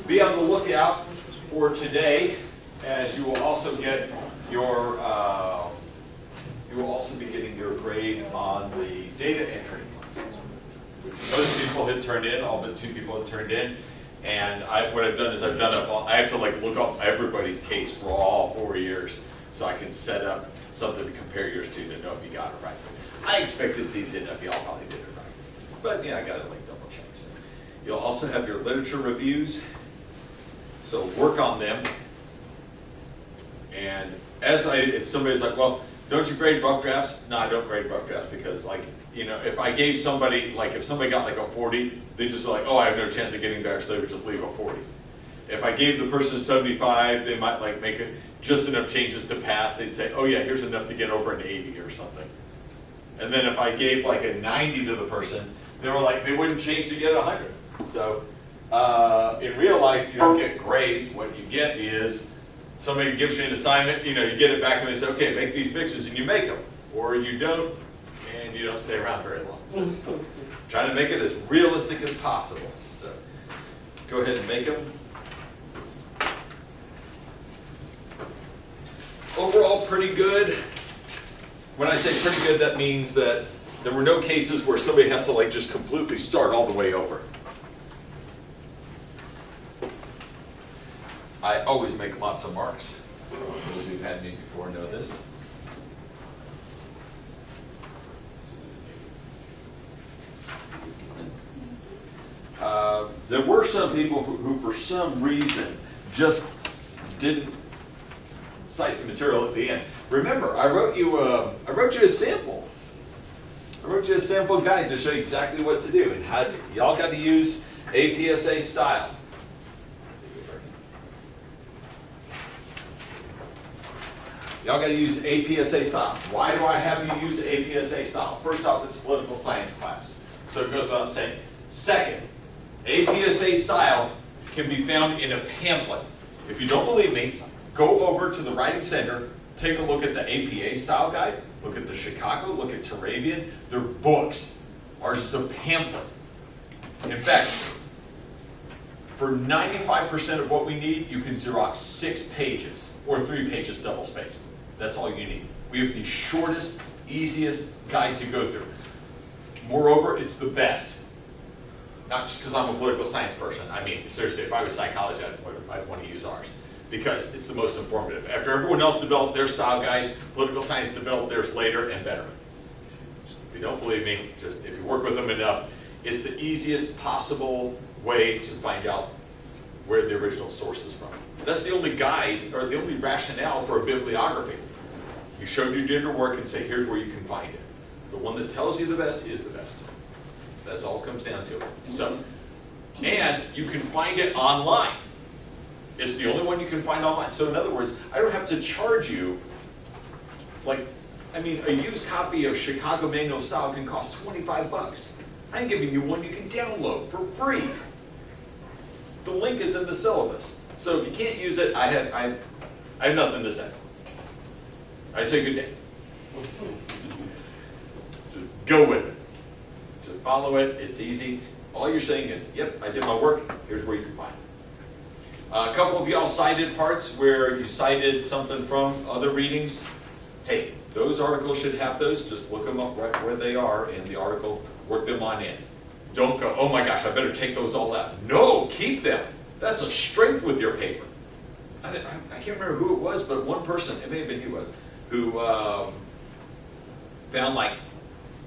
be on the lookout for today, as you will also get your, you will also be getting your grade on the data entry, which most people had turned in, all but 2 people had turned in. And what I've done is I have to like look up everybody's case for all 4 years, so I can set up something to compare yours to know if you got it right. I expect it's easy enough, y'all probably did it right. But yeah, I got to like double check. So you'll also have your literature reviews, so work on them. And if somebody's like, well, don't you grade rough drafts? No, I don't grade rough drafts because, like, you know, if I gave somebody, like if somebody got like a 40, they just were like, oh, I have no chance of getting better, so they would just leave a 40. If I gave the person a 75, they might like make it just enough changes to pass. They'd say, oh yeah, here's enough to get over an 80 or something. And then if I gave like a 90 to the person, they were like, they wouldn't change to get 100. So in real life, you don't get grades. What you get is somebody gives you an assignment, you know, you get it back and they say, okay, make these fixes, and you make them. Or you don't, and you don't stay around very long. So trying to make it as realistic as possible. So go ahead and make them. Overall, pretty good. When I say pretty good, that means that there were no cases where somebody has to like just completely start all the way over. I always make lots of marks. Those who've had me before know this. There were some people who for some reason just didn't cite the material at the end. Remember, I wrote you a sample. I wrote you a sample guide to show you exactly what to do and how y'all got to use APSA style. Y'all got to use APSA style. Why do I have you use APSA style? First off, it's a political science class, so it goes without saying. Second, APSA style can be found in a pamphlet. If you don't believe me, go over to the Writing Center, take a look at the APA style guide, look at the Chicago, look at Turabian. They're books. Ours is a pamphlet. In fact, for 95% of what we need, you can Xerox 6 pages or 3 pages double spaced. That's all you need. We have the shortest, easiest guide to go through. Moreover, it's the best. Not just because I'm a political science person. I mean, seriously, if I was psychology, I'd want to use ours because it's the most informative. After everyone else developed their style guides, political science developed theirs later and better. If you don't believe me, just if you work with them enough, it's the easiest possible way to find out where the original source is from. That's the only guide or the only rationale for a bibliography. You show you did your work and say, here's where you can find it. The one that tells you the best is the best. That's all it comes down to. So, and you can find it online. It's the only one you can find online. So in other words, I don't have to charge you, like, I mean, a used copy of Chicago Manual Style can cost 25 bucks. I'm giving you one you can download for free. The link is in the syllabus. So if you can't use it, I have nothing to say. I say good day. Just go with it. Just follow it, it's easy. All you're saying is, yep, I did my work, here's where you can find it. A couple of y'all cited parts where you cited something from other readings. Hey, those articles should have those, just look them up right where they are in the article, work them on in. Don't go, oh my gosh, I better take those all out. No, keep them. That's a strength with your paper. I can't remember who it was, but one person, it may have been you, who found like,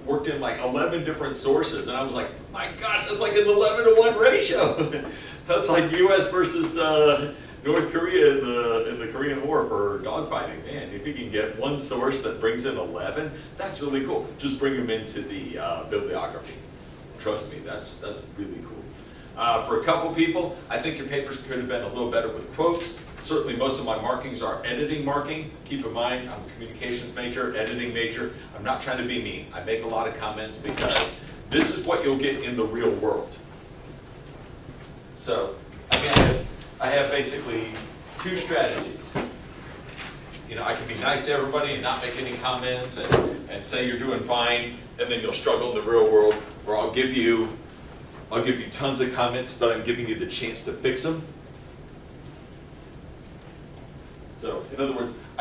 worked in like 11 different sources, and I was like, my gosh, that's like an 11-to-1 ratio. That's like U.S. versus North Korea in the Korean War for dogfighting. Man, if you can get one source that brings in 11, that's really cool. Just bring them into the bibliography. Trust me, that's really cool. For a couple people, I think your papers could have been a little better with quotes. Certainly most of my markings are editing marking. Keep in mind, I'm a communications major, editing major. I'm not trying to be mean. I make a lot of comments because this is what you'll get in the real world. So, again, I have basically 2 strategies. You know, I can be nice to everybody and not make any comments and say you're doing fine, and then you'll struggle in the real world, or I'll give you tons of comments, but I'm giving you the chance to fix them.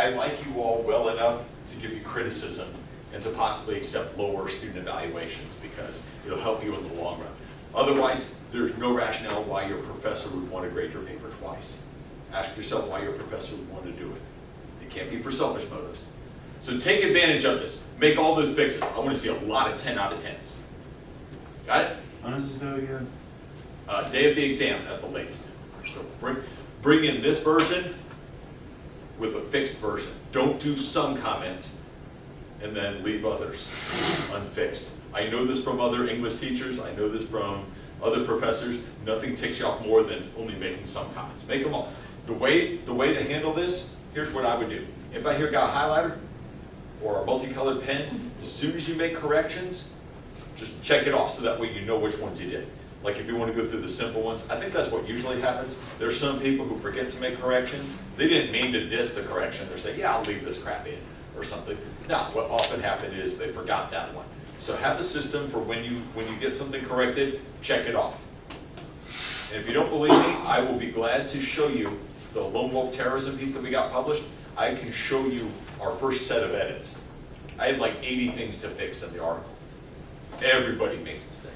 I like you all well enough to give you criticism and to possibly accept lower student evaluations because it'll help you in the long run. Otherwise, there's no rationale why your professor would want to grade your paper twice. Ask yourself why your professor would want to do it. It can't be for selfish motives. So take advantage of this. Make all those fixes. I want to see a lot of 10 out of 10s. Got it? When does this go again? Day of the exam at the latest. So bring in this version with a fixed version. Don't do some comments and then leave others unfixed. I know this from other English teachers. I know this from other professors. Nothing ticks you off more than only making some comments. Make them all. The way to handle this, here's what I would do. Anybody here got a highlighter or a multicolored pen? As soon as you make corrections, just check it off so that way you know which ones you did. Like if you want to go through the simple ones, I think that's what usually happens. There's some people who forget to make corrections. They didn't mean to diss the correction. They're saying, yeah, I'll leave this crap in or something. No, what often happened is they forgot that one. So have a system for when you get something corrected, check it off. And if you don't believe me, I will be glad to show you the Lone Wolf terrorism piece that we got published. I can show you our first set of edits. I had like 80 things to fix in the article. Everybody makes mistakes.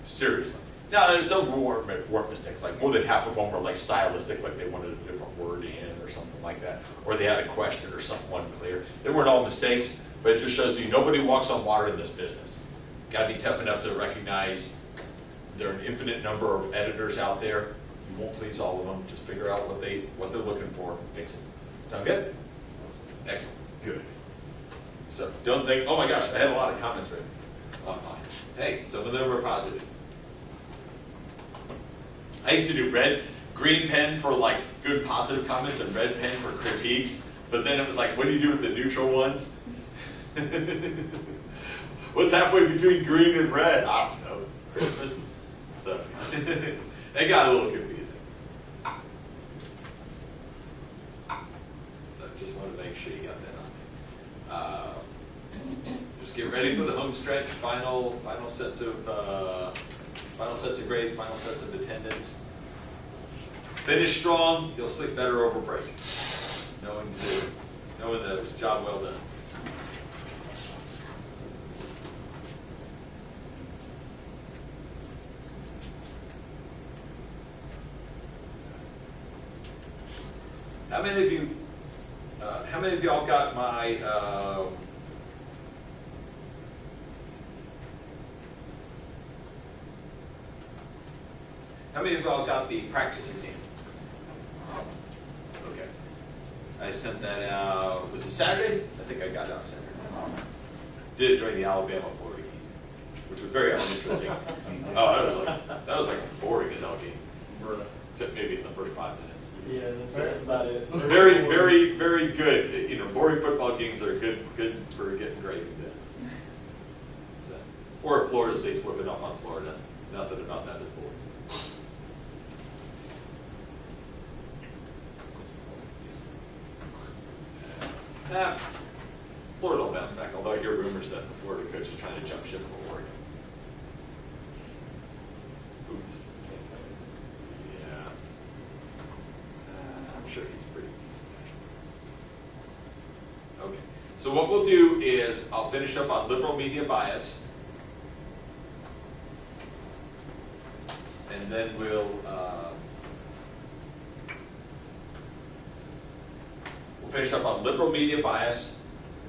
Seriously. Now, some weren't mistakes. Like more than half of them were like stylistic, like they wanted a different word in or something like that. Or they had a question or something unclear. They weren't all mistakes, but it just shows you nobody walks on water in this business. Got to be tough enough to recognize there are an infinite number of editors out there. You won't please all of them. Just figure out what they're looking for and fix it. Sound good? Excellent. Good. So don't think, oh my gosh, I had a lot of comments written on mine. Hey, some of them were positive. I used to do green pen for like good positive comments and red pen for critiques, but then it was like, what do you do with the neutral ones? What's halfway between green and red? I don't know. Christmas. So it got a little confusing. So just want to make sure you got that on. Just get ready for the home stretch. Final sets of grades. Final sets of attendance. Finish strong. You'll sleep better over break. Knowing that it was a job well done. How many of y'all got my how many of y'all got the practice exam? Okay. I sent that out, was it Saturday? I think I got it out Saturday. Did it during the Alabama-Florida game, which was very uninteresting. Oh, that was like boring as hell game. Except maybe in the first 5 minutes. Yeah, that's about it. Very, very, very good. You know, boring football games are good for getting graded in. So, or if Florida State's whipping up on Florida, nothing about that is boring. Florida will bounce back, although I hear rumors that the Florida coach is trying to jump ship for Oregon. Oops. Yeah. I'm sure he's pretty decent. Okay. So what we'll do is I'll finish up on liberal media bias. And then we'll finish up on liberal media bias,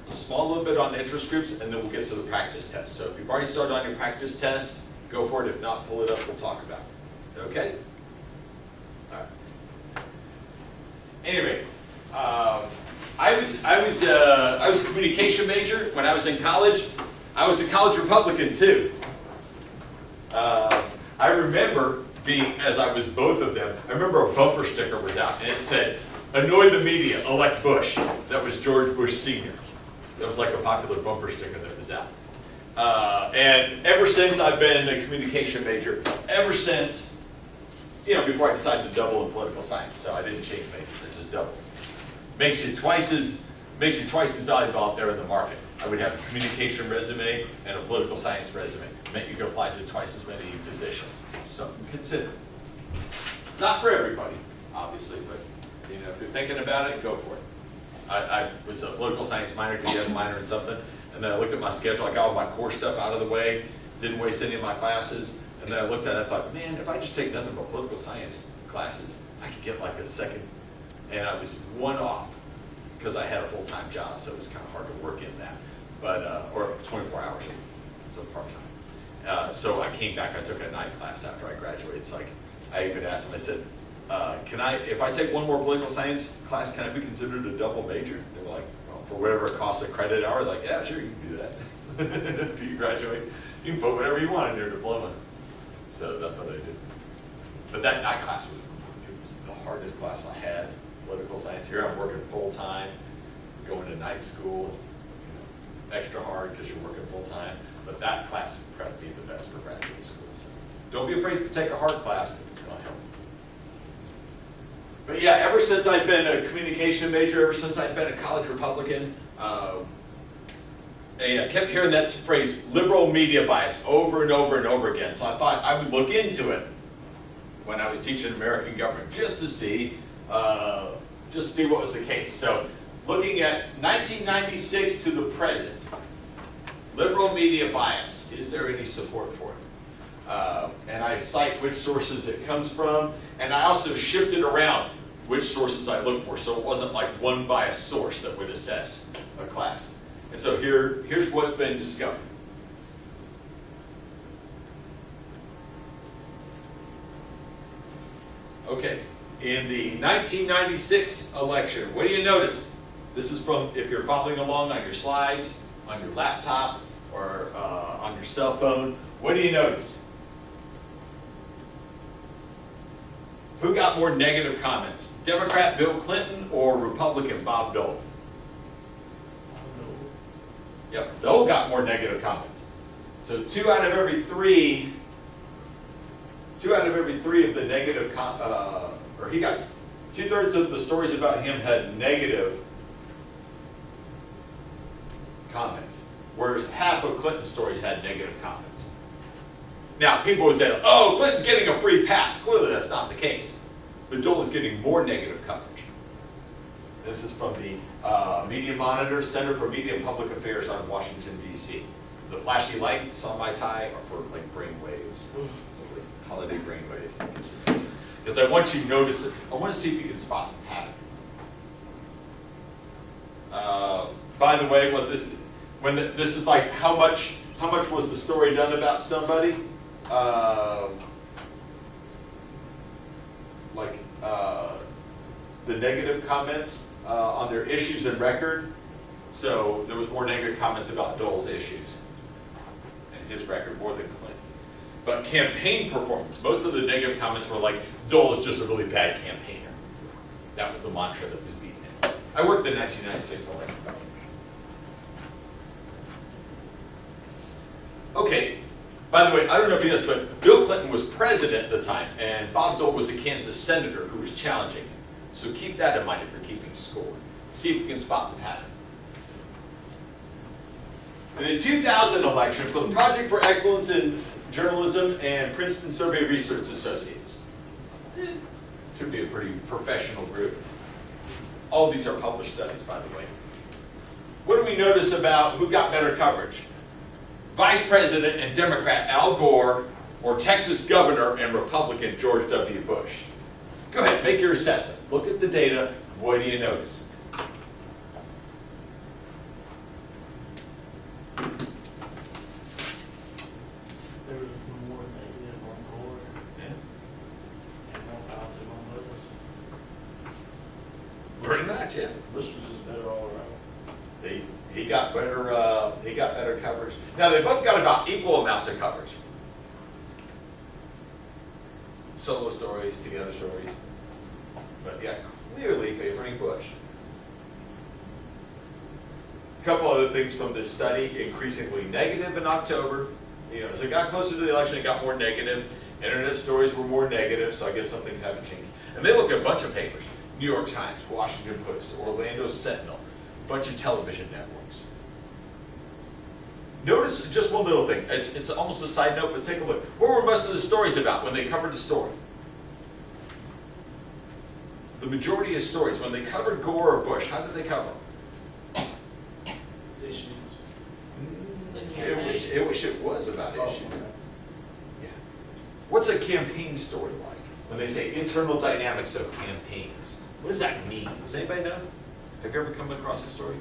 a small little bit on interest groups, and then we'll get to the practice test. So if you've already started on your practice test, go for it. If not, pull it up, we'll talk about it. Okay? All right. Anyway, I was a communication major when I was in college. I was a college Republican too. I remember being, as I was both of them, I remember a bumper sticker was out and it said, "Annoy the media, elect Bush." That was George Bush Sr. That was like a popular bumper sticker that was out. And ever since I've been a communication major, ever since, you know, before I decided to double in political science, so I didn't change majors, I just doubled. Makes you twice as valuable out there in the market. I would have a communication resume and a political science resume. Meant you could apply to twice as many positions. Something to consider. Not for everybody, obviously, but You know, if you're thinking about it, go for it. I was a political science minor because you had a minor in something, and then I looked at my schedule, I got all my core stuff out of the way, didn't waste any of my classes, and then I looked at it and I thought, man, if I just take nothing but political science classes, I could get like a second, and I was one off because I had a full-time job, so it was kind of hard to work in that, but, or 24 hours, so part-time. So I came back, I took a night class after I graduated, so I even asked them, I said, if I take one more political science class, can I be considered a double major? They were like, well, for whatever it costs a credit hour, like, yeah, sure, you can do that. After you graduate, you can put whatever you want in your diploma. So that's what I did. But that night class was the hardest class I had, political science. Here I'm working full-time, going to night school, you know, extra hard because you're working full-time. But that class would probably be the best for graduate school. So don't be afraid to take a hard class if it's going to help. But yeah, ever since I've been a communication major, ever since I've been a college Republican, I kept hearing that phrase, liberal media bias, over and over and over again. So I thought I would look into it when I was teaching American government, just to see what was the case. So looking at 1996 to the present, liberal media bias, is there any support for it? And I cite which sources it comes from, and I also shifted around which sources I look for, so it wasn't like one biased source that would assess a class. And so here's what's been discovered. Okay, in the 1996 election, what do you notice? This is from, if you're following along on your slides, on your laptop, or on your cell phone, what do you notice? Who got more negative comments? Democrat Bill Clinton or Republican Bob Dole? Yep, Dole got more negative comments. So two out of every three of the negative, or he got 2/3 of the stories about him had negative comments, whereas half of Clinton's stories had negative comments. Now, people would say, oh, Clinton's getting a free pass. Clearly, that's not the case. But Dole is getting more negative coverage. This is from the Media Monitor, Center for Media and Public Affairs on Washington, D.C. The flashy lights on my tie are for like brain waves, like holiday brain waves. Because I want you to notice it. I want to see if you can spot the pattern. By the way, this is like how much was the story done about somebody? The negative comments on their issues and record. So there was more negative comments about Dole's issues and his record more than Clinton. But campaign performance, most of the negative comments were like, Dole is just a really bad campaigner. That was the mantra that was beaten in. I worked the 1996 election. Okay, by the way, I don't know if you know this, but Bill Clinton was president at the time, and Bob Dole was a Kansas senator who was challenging him. So keep that in mind if you're keeping score. See if you can spot the pattern. In the 2000 election, for the Project for Excellence in Journalism and Princeton Survey Research Associates. Should be a pretty professional group. All of these are published studies, by the way. What do we notice about who got better coverage? Vice President and Democrat Al Gore, or Texas Governor and Republican George W. Bush? Go ahead, make your assessment. Look at the data. What do you notice? There was more negative on Gore Yeah. and more positive on Bush. Pretty much, yeah. Bush was just better all around. He got better coverage. Now they both got about equal amounts of coverage. Solo stories, together stories. But yeah, clearly favoring Bush. A couple other things from this study, increasingly negative in October. You know, as it got closer to the election, it got more negative. Internet stories were more negative, so I guess some things haven't changed. And they look at a bunch of papers. New York Times, Washington Post, Orlando Sentinel, a bunch of television networks. Notice just one little thing. It's almost a side note, but take a look. What were most of the stories about when they covered the story? the majority of stories, when they covered Gore or Bush, how did they cover them? Issues. I wish it was about Oh, issues. okay. Yeah. What's a campaign story like? When they say internal dynamics of campaigns, what does that mean? Does anybody know? Have you ever come across a story?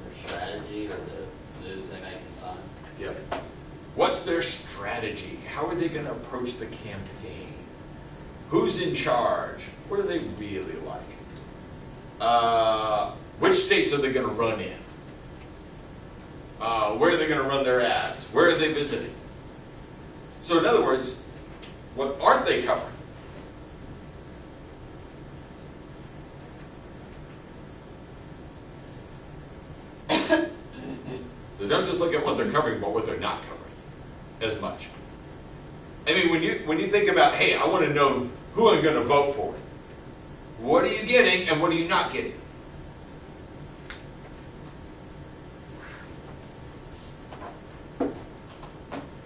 Their strategy or the moves they make in time. Yep. What's their strategy? How are they going to approach the campaign? Who's in charge? What are they really like? Which states are they going to run in? Where are they going to run their ads? Where are they visiting? So in other words, what aren't they covering? So don't just look at what they're covering, but what they're not covering as much. I mean, when you think about, hey, I want to know who I'm going to vote for, what are you getting and what are you not getting?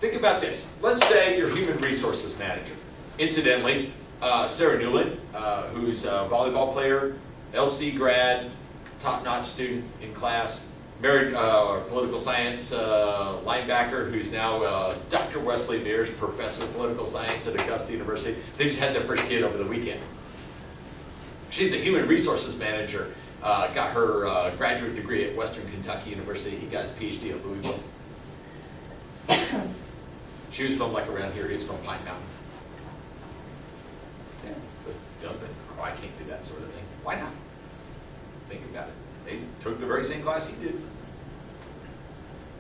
Think about this. Let's say you're human resources manager. Incidentally, Sarah Newland, who's a volleyball player, LC grad, top-notch student in class, married political science linebacker who's now Dr. Wesley Mears, professor of political science at Augusta University. They just had their first kid over the weekend. She's a human resources manager, got her graduate degree at Western Kentucky University. He got his PhD at Louisville. She was from like around here, he's from Pine Mountain. Yeah, but young thing. Oh, I can't do that sort of thing. Why not? Think about it. They took the very same class he did.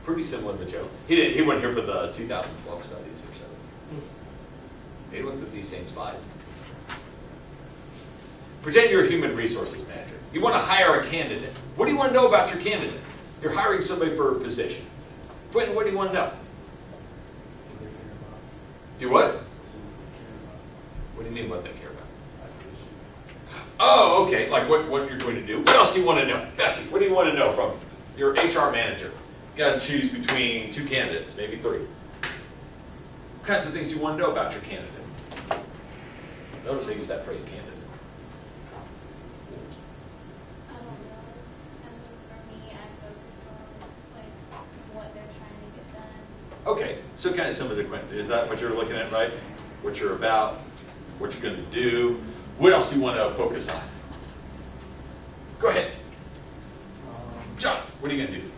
Pretty similar material. He wasn't here for the 2012 studies or so. They looked at these same slides. Pretend you're a human resources manager. You want to hire a candidate. What do you want to know about your candidate? You're hiring somebody for a position. Quentin, what do you want to know? What they care about. You what? See what they care about. What do you mean what they care about? Like the issue. Oh, okay, like what you're going to do. What else do you want to know? Betsy, what do you want to know from your HR manager? You got to choose between two candidates, maybe three. What kinds of things do you want to know about your candidate? Notice I use that phrase, candidate. I don't know. I mean, for me, I focus on like what they're trying to get done. Okay, so kind of similar to Quentin. Is that what you're looking at, right? What you're about, what you're going to do. What else do you want to focus on? Go ahead. John, what are you going to do?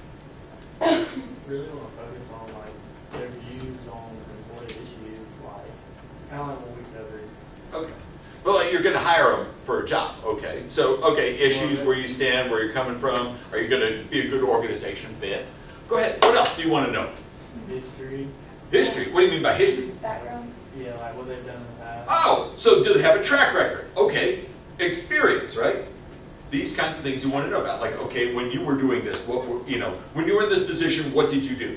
Really want to focus on like their views on employee issues, like kind of like what we covered. Okay. Well, like, you're going to hire them for a job. Okay. So, okay, issues, where you stand, where you're coming from. Are you going to be a good organization fit? Go ahead. What else do you want to know? History. History. What do you mean by history? Background. Yeah, like what they've done in the past. Oh, so do they have a track record? Okay. Experience, right? These kinds of things you want to know about. Like, okay, when you were doing this, when you were in this position, what did you do?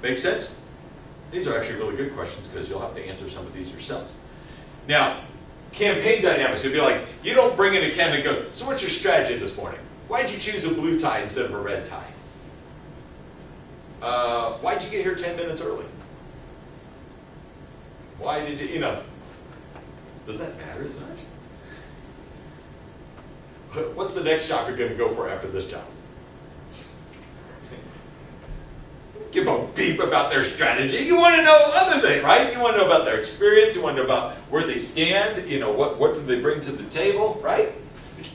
Make sense? These are actually really good questions because you'll have to answer some of these yourselves. Now, campaign dynamics. It'd be like, you don't bring in a candidate and go, so what's your strategy this morning? Why'd you choose a blue tie instead of a red tie? Why'd you get here 10 minutes early? Why did you, does that matter as much? What's the next job you're going to go for after this job? Give a beep about their strategy. You want to know other things, right? You want to know about their experience. You want to know about where they stand. What do they bring to the table, right?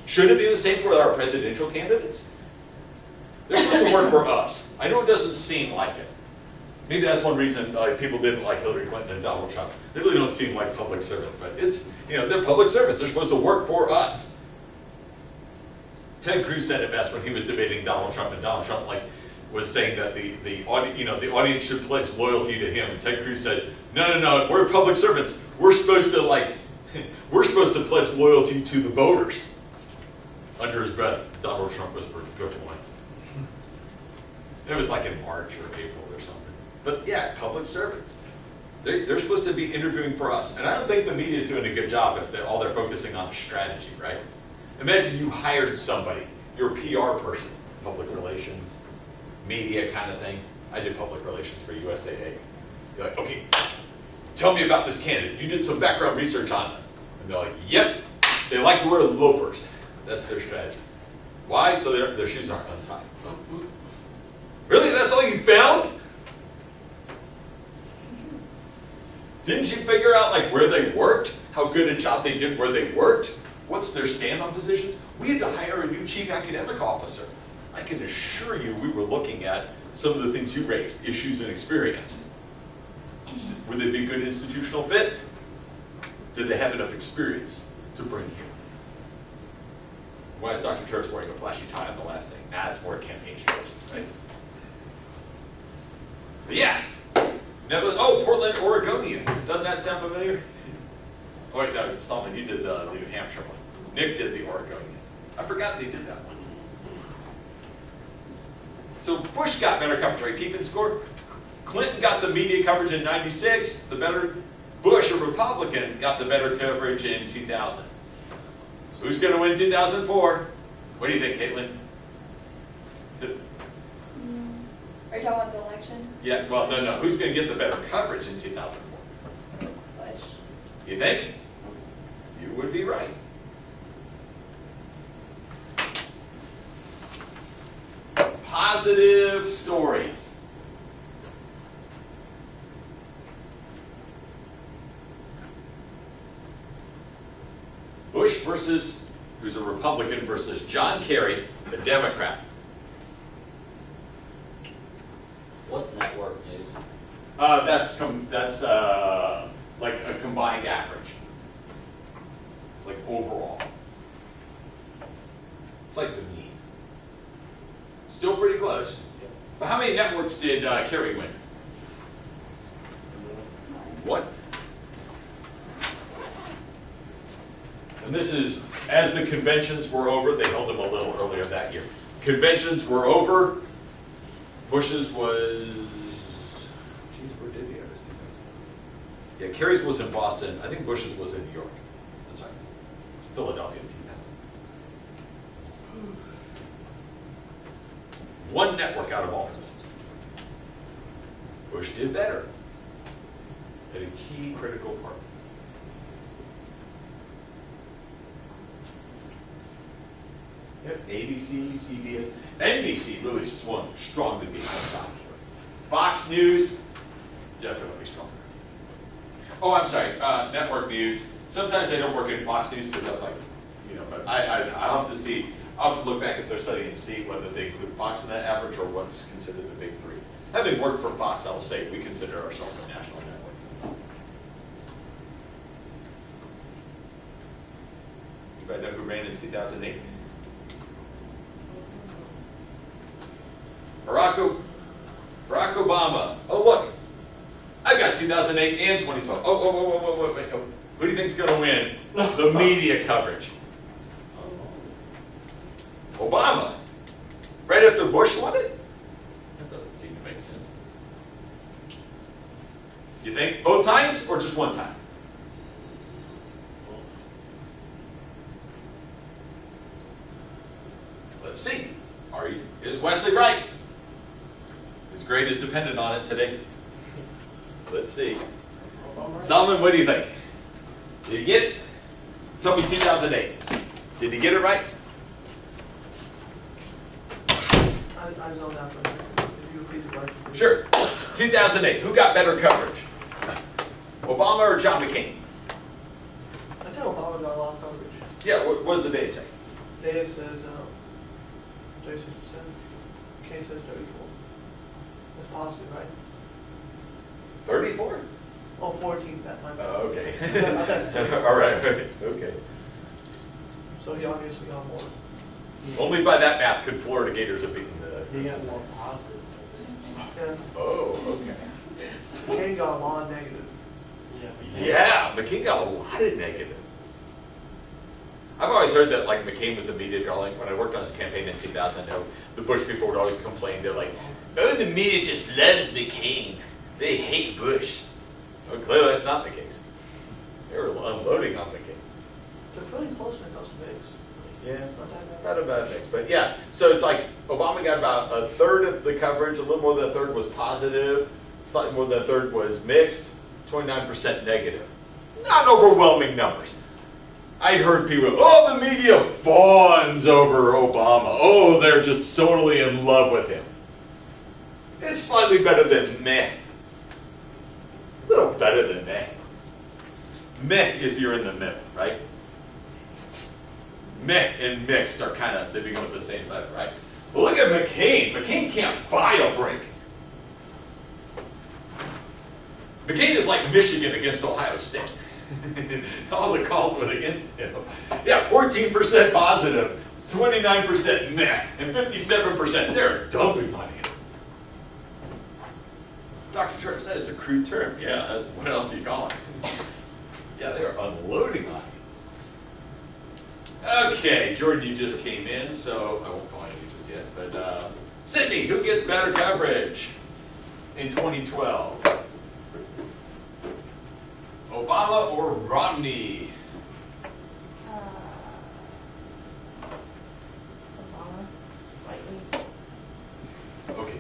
Should it be the same for our presidential candidates? They're supposed to work for us. I know it doesn't seem like it. Maybe that's one reason people didn't like Hillary Clinton and Donald Trump. They really don't seem like public servants, but they're public servants. They're supposed to work for us. Ted Cruz said it best when he was debating Donald Trump, and Donald Trump was saying that the audience should pledge loyalty to him. And Ted Cruz said, no, we're public servants. We're supposed to pledge loyalty to the voters. Under his breath, Donald Trump whispered, "Good point." It was like in March or April or something. But yeah, public servants. They're supposed to be interviewing for us. And I don't think the media is doing a good job if all they're focusing on is strategy, right? Imagine you hired somebody, you're a PR person, public relations, media kind of thing. I did public relations for USAA. You're like, okay, tell me about this candidate. You did some background research on them. And they're like, yep, They like to wear loafers. That's their strategy. Why? So their shoes aren't untied. Really? That's all you found? Didn't you figure out like where they worked? How good a job they did where they worked? What's their stand-on positions? We had to hire a new chief academic officer. I can assure you we were looking at some of the things you raised, issues and experience. Would they be a good institutional fit? Did they have enough experience to bring here? Why is Dr. Turks wearing a flashy tie on the last day? Nah, it's more a campaign strategy, right? But yeah. Never, oh, Portland, Oregonian. Doesn't that sound familiar? Oh wait, no, Solomon, you did the New Hampshire one. Nick did the Oregonian. I forgot they did that one. So Bush got better coverage, right? Keeping score. Clinton got the media coverage in '96. The better Bush, a Republican, got the better coverage in 2000. Who's going to win 2004? What do you think, Caitlin? Are you talking about the election? Yeah, well, no. Who's going to get the better coverage in 2004? Bush. You think? You would be right. Positive stories. Bush versus, who's a Republican, versus John Kerry, a Democrat. What's network news? That's like a combined average, like overall. It's like the mean. Still pretty close. But how many networks did Kerry win? One. And this is, as the conventions were over, they held them a little earlier that year. Conventions were over. Bush's was, geez, where did he have his 2000? Yeah, Kerry's was in Boston. I think Bush's was in New York. That's right. It was Philadelphia in 2000. One network out of all this. Bush did better at a key critical part. Yep, ABC, CBS, NBC really swung strongly behind John Kerry. Fox News, definitely stronger. Oh, I'm sorry, network news. Sometimes they don't work in Fox News because that's like, but I'll have to see, I'll have to look back at their study and see whether they include Fox in that average or what's considered the big three. Having worked for Fox, I'll say we consider ourselves a national network. Anybody know who ran in 2008? Barack Obama. Oh, look. I got 2008 and 2012. Oh, wait. Who do you think's going to win the media coverage? Obama. Right after Bush won it? That doesn't seem to make sense. You think both times or just one time? Let's see. Is Wesley right? His grade is dependent on it today. Let's see. Solomon, what do you think? Did he get it? Tell me 2008. Did he get it right? I zoned out for a second. If you repeat the question. Sure. 2008. Who got better coverage? Obama or John McCain? I think Obama got a lot of coverage. Yeah, what does the data say? Data says 36%. McCain says 34. That's positive, right? 34? Oh, 14. That might be. Oh, okay. That's All right. Okay. So he obviously got more. Only by that math could Florida Gators have beaten the. He got more positive. Yes. Oh, okay. McCain got a lot of negative. Yeah, McCain got a lot of negative. I've always heard that like McCain was the media darling. When I worked on his campaign in 2000, the Bush people would always complain. They're like, "Oh, the media just loves McCain. They hate Bush." Well, clearly that's not the case. They were unloading on McCain. They're pretty close when it comes to mix. Yeah, not a bad mix, but yeah. So it's like Obama got about a third of the coverage. A little more than a third was positive. Slightly more than a third was mixed. 29% negative. Not overwhelming numbers. I'd heard people, oh, the media fawns over Obama. Oh, they're just totally in love with him. It's slightly better than meh. A little better than meh. Meh is you're in the middle, right? Meh and mixed are kind of, they begin with the same letter, right? But look at McCain. McCain can't buy a break. McCain is like Michigan against Ohio State. All the calls went against him. Yeah, 14% positive, 29% meh, and 57% they're dumping on him. Dr. Church, that is a crude term. Yeah, that's, what else do you call it? Yeah, they're unloading on him. Okay, Jordan, you just came in, so I won't call you just yet. But Sydney, who gets better coverage in 2012? Obama or Romney? Obama, slightly. Okay.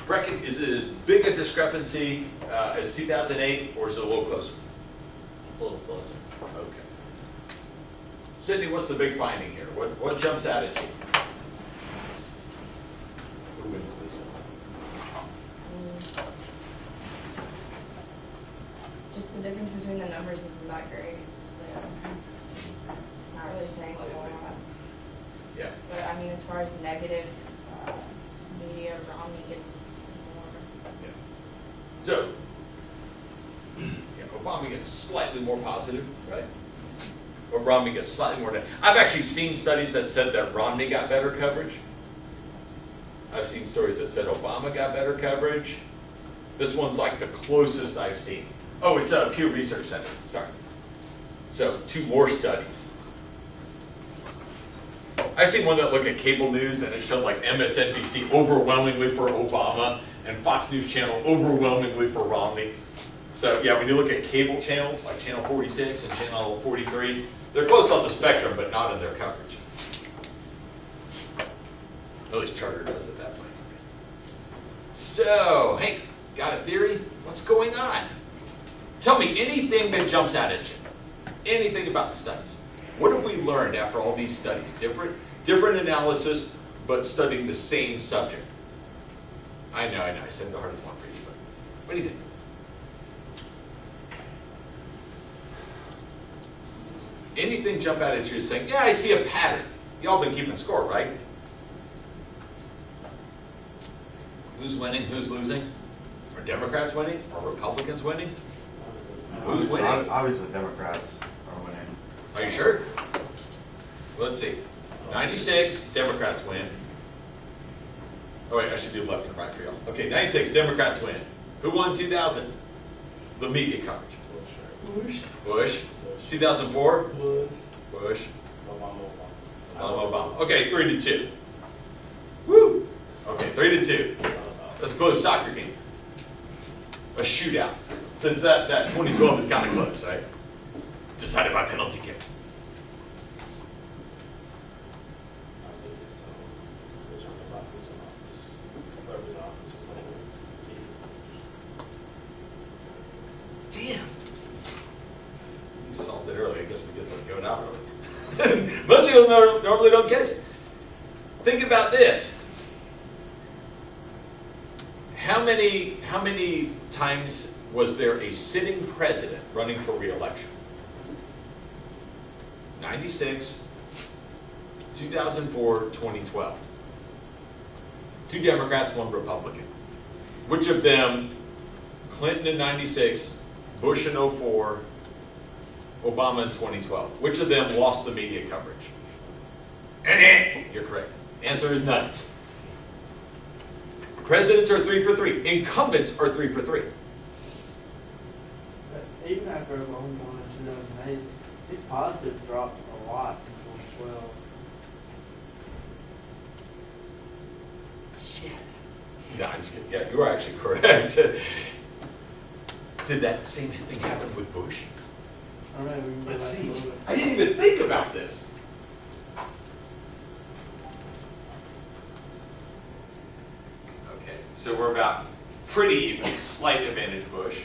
Brecken, is it as big a discrepancy as 2008, or is it a little closer? It's a little closer. Okay. Sydney, what's the big finding here? What jumps out at you? Who wins this one? Just the difference between the numbers isn't that great. So it's not really saying a whole lot. Yeah. But I mean, as far as negative media, Romney gets more. Yeah. So, yeah, Obama gets slightly more positive, right? Or Romney gets slightly more negative. I've actually seen studies that said that Romney got better coverage. I've seen stories that said Obama got better coverage. This one's like the closest I've seen. Oh, it's a Pew Research Center, sorry. So, 2 more studies. I've seen one that looked at cable news and it showed like MSNBC overwhelmingly for Obama and Fox News Channel overwhelmingly for Romney. So yeah, when you look at cable channels like Channel 46 and Channel 43, they're close on the spectrum but not in their coverage. At least Charter does it that way. So, Hank, got a theory? What's going on? Tell me anything that jumps out at you. Anything about the studies. What have we learned after all these studies? Different analysis, but studying the same subject. I know, I said the hardest one for you, but what do you think? Anything jump out at you saying, yeah, I see a pattern. Y'all been keeping score, right? Who's winning, who's losing? Are Democrats winning? Are Republicans winning? Who's winning? Obviously, Democrats are winning. Are you sure? Let's see. 96, Democrats win. Oh wait, I should do left and right for y'all. Okay, 96, Democrats win. Who won 2000? The media coverage. Bush. 2004? Bush. Obama. Okay, 3-2. Woo! Okay, 3-2. That's a close soccer game. A shootout. Since that 2012 is kind of close, right? Decided by penalty kicks. Damn. You solved it early. I guess we get the goat out early. Most people normally don't catch it. Think about this. How many times was there a sitting president running for re-election? 96, 2004, 2012. 2 Democrats, 1 Republican. Which of them, Clinton in 96, Bush in 04, Obama in 2012, which of them lost the media coverage? You're correct. Answer is none. Presidents are 3 for 3. Incumbents are 3 for 3. Even after Oklahoma won in 2008, these positives dropped a lot in 2012. Shit. No, I'm just kidding. Yeah, you are actually correct. Did that same thing happen with Bush? I don't know, we can go Let's back a see. little bit. I didn't even think about this. Okay, so we're about pretty even. Slight advantage Bush.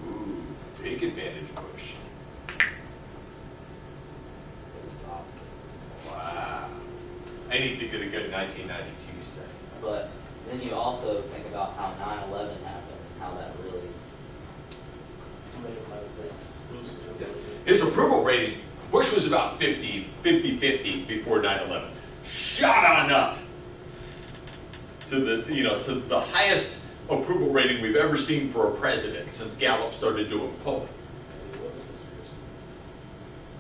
Ooh, big advantage Bush. a 1992 study. But then you also think about how 9/11 happened and how that really, His approval rating, Bush was about 50-50 before 9/11. Shot on up to the highest approval rating we've ever seen for a president since Gallup started doing polling.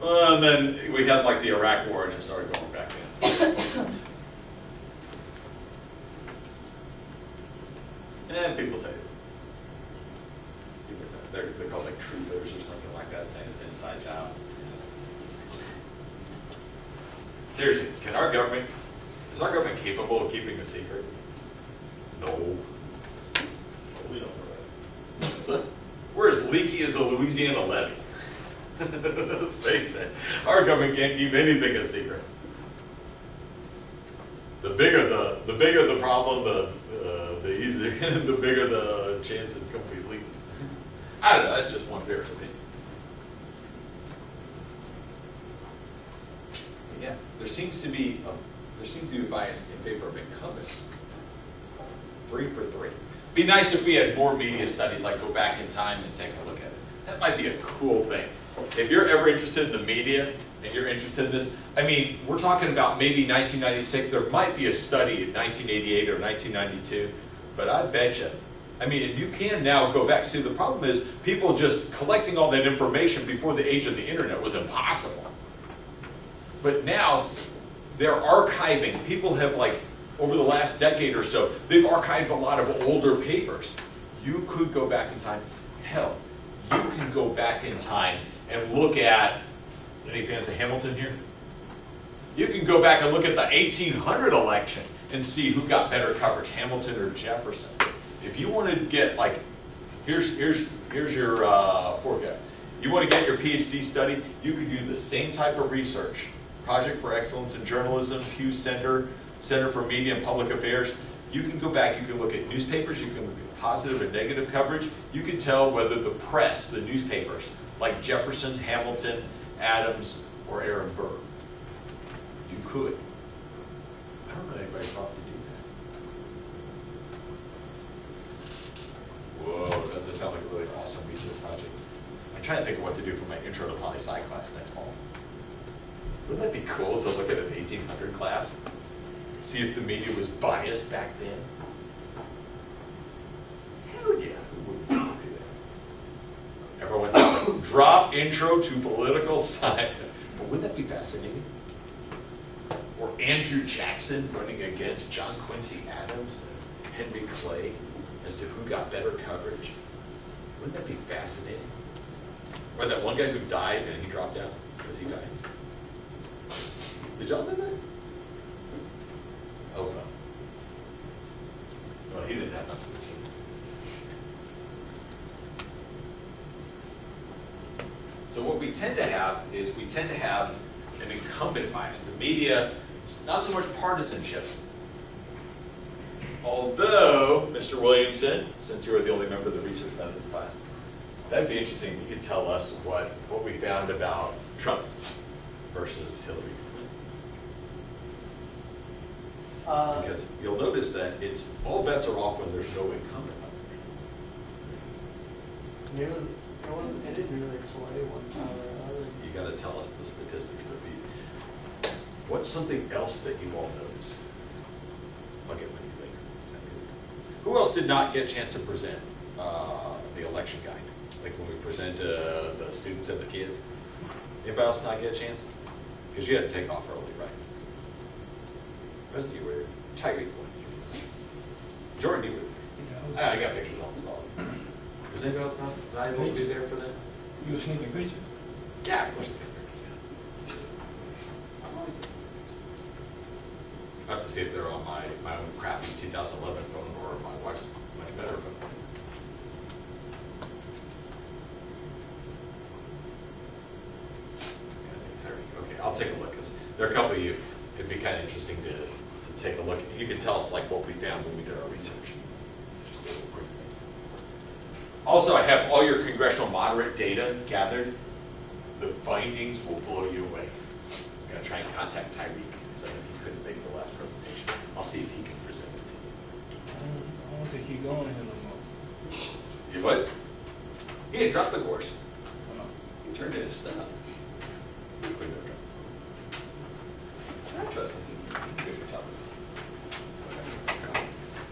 And then we had like the Iraq War and it started going back in. And people say they're called like truthers or something like that, saying it's an inside job. Seriously, is our government capable of keeping a secret? No. We don't know that. We're as leaky as a Louisiana levee. Let's face it, our government can't keep anything a secret. The bigger the problem, the easier, the bigger the chance it's going to be leaked. I don't know. That's just one bear's opinion. Yeah, there seems to be a bias in favor of incumbents. 3 for 3. Be nice if we had more media studies, like go back in time and take a look at it. That might be a cool thing. If you're ever interested in the media and you're interested in this, I mean, we're talking about maybe 1996. There might be a study in 1988 or 1992, but I bet you. I mean, and you can now go back. See, the problem is people just collecting all that information before the age of the internet was impossible. But now they're archiving. People have, like, over the last decade or so, they've archived a lot of older papers. You could go back in time. Hell, you can go back in time and look at, any fans of Hamilton here? You can go back and look at the 1800 election and see who got better coverage, Hamilton or Jefferson. If you want to get, like, here's your forecast. You want to get your PhD study, you could do the same type of research. Project for Excellence in Journalism, Pew Center for Media and Public Affairs. You can go back, you can look at newspapers, you can look at positive and negative coverage. You can tell whether the press, the newspapers, like Jefferson, Hamilton, Adams, or Aaron Burr. You could. I don't know anybody thought to do that. Whoa, doesn't this sound like a really awesome research project? I'm trying to think of what to do for my intro to poli-sci class next fall. Wouldn't that be cool to look at an 1800 class? See if the media was biased back then? Hell yeah, who wouldn't want to do that? Everyone like, drop intro to political science. But wouldn't that be fascinating? Or Andrew Jackson running against John Quincy Adams and Henry Clay as to who got better coverage. Wouldn't that be fascinating? Or that one guy who died and he dropped out because he died. Did y'all know that? Oh no. Well, he didn't have much of a team. So what we tend to have is an incumbent bias. The media, not so much partisanship. Although, Mr. Williamson, since you were the only member of the research methods class, that'd be interesting. You could tell us what we found about Trump versus Hillary. Because you'll notice that it's all bets are off when there's no incumbent. It didn't really sway one side or another. You got to tell us the statistics for me. What's something else that you all noticed? I'll get with you later. Who else did not get a chance to present the election guide? Like when we present the students and the kids? Anybody else not get a chance? Because you had to take off early, right? The rest of you were Tyreek. Jordan, you were. I got pictures almost all of them. Was anybody else not able to be there for that? You were sneaking pictures? Yeah, of course I got pictures, yeah. I'm always there. I have to see if they're on my own crappy 2011 phone or my wife's much better phone. Okay, I'll take a look, because there are a couple of you, it'd be kind of interesting to take a look. You can tell us like what we found when we did our research. Just a little quick thing. Also, I have all your congressional moderate data gathered. The findings will blow you away. I'm going to try and contact Tyreek, because I know he couldn't make the last presentation. I'll see if he can present it to you. I don't think he's going here no more. You what? He didn't drop the course. Uh, He turned in his stuff. He put it up. I trust him. He can do your job.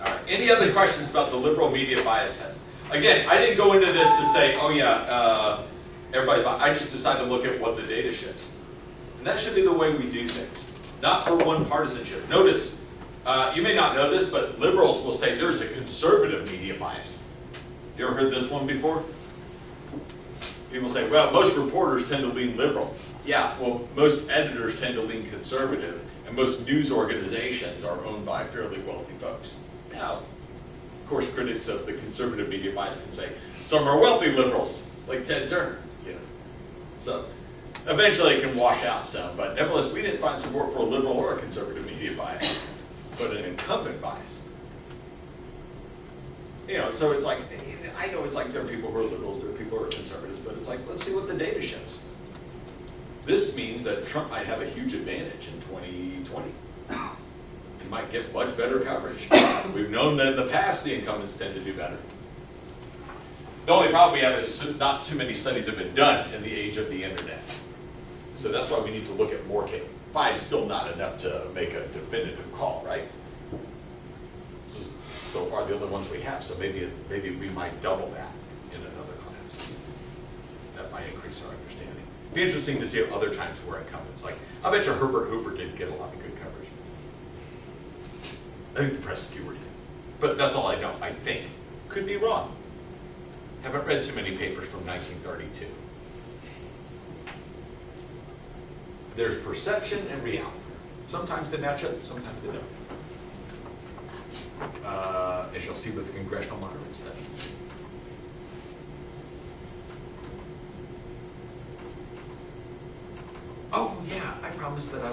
All right. Any other questions about the liberal media bias test? Again, I didn't go into this to say, oh yeah, everybody. I just decided to look at what the data shows, and that should be the way we do things, not for one partisanship. Notice, you may not know this, but liberals will say there's a conservative media bias. You ever heard this one before? People say, well, most reporters tend to lean liberal. Yeah, well, most editors tend to lean conservative, and most news organizations are owned by fairly wealthy folks. Now, of course, critics of the conservative media bias can say, some are wealthy liberals, like Ted Turner, you know. So, eventually it can wash out some, but nevertheless, we didn't find support for a liberal or a conservative media bias, but an incumbent bias. You know, so it's like, I know it's like there are people who are liberals, there are people who are conservatives, but it's like, let's see what the data shows. This means that Trump might have a huge advantage in 2020. He might get much better coverage. We've known that in the past the incumbents tend to do better. The only problem we have is not too many studies have been done in the age of the internet. So that's why we need to look at more cases. 5 is still not enough to make a definitive call, right? So far the only ones we have, so maybe we might double that in another class. That might increase our understanding. It'd be interesting to see if other times where incumbents, like, I bet you Herbert Hoover didn't get a lot of good coverage. I think the press skewered him. But that's all I know, I think. Could be wrong. Haven't read too many papers from 1932. There's perception and reality. Sometimes they match up, sometimes they don't. As you'll see with the congressional moderate study. Oh yeah, I promised that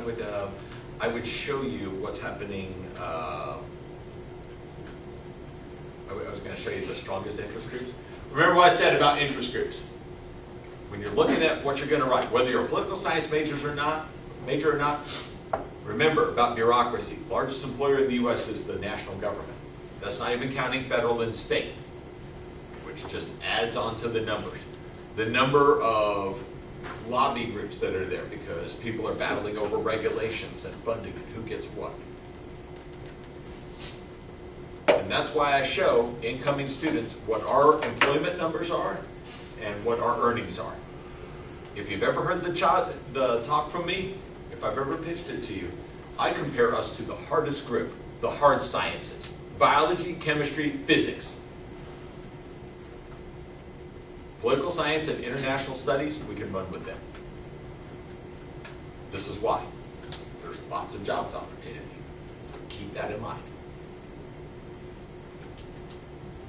I would show you what's happening. I was going to show you the strongest interest groups. Remember what I said about interest groups. When you're looking at what you're going to write, whether you're a political science major or not, remember about bureaucracy. Largest employer in the U.S. is the national government. That's not even counting federal and state, which just adds on to the numbers. The number of lobby groups that are there because people are battling over regulations and funding and who gets what. And that's why I show incoming students what our employment numbers are and what our earnings are. If you've ever heard the talk from me, if I've ever pitched it to you, I compare us to the hardest group, the hard sciences. Biology, chemistry, physics. Political science and international studies, we can run with them. This is why. There's lots of jobs opportunity. Keep that in mind.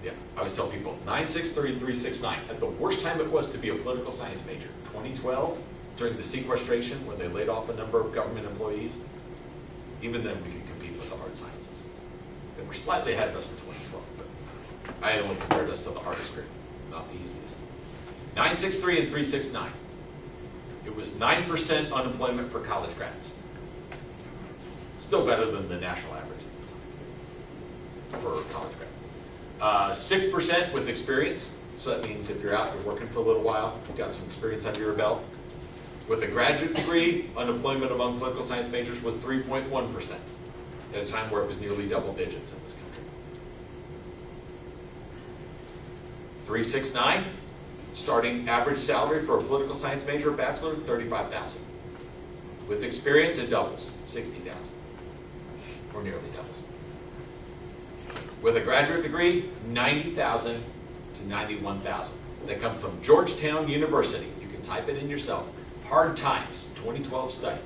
Yeah, I always tell people, 963-369, at the worst time it was to be a political science major, 2012, during the sequestration, when they laid off a number of government employees, even then we could compete with the hard sciences. They were slightly ahead of us in 2012, but I only compared us to the hardest group, not the easiest. 963 and 369. It was 9% unemployment for college grads. Still better than the national average for college grads. 6% with experience. So that means if you're out, you're working for a little while, you've got some experience under your belt. With a graduate degree, unemployment among political science majors was 3.1%, at a time where it was nearly double digits in this country. 369, starting average salary for a political science major or bachelor, $35,000. With experience, it doubles, $60,000, or nearly doubles. With a graduate degree, $90,000 to $91,000. They come from Georgetown University. You can type it in yourself. Hard Times, 2012 study.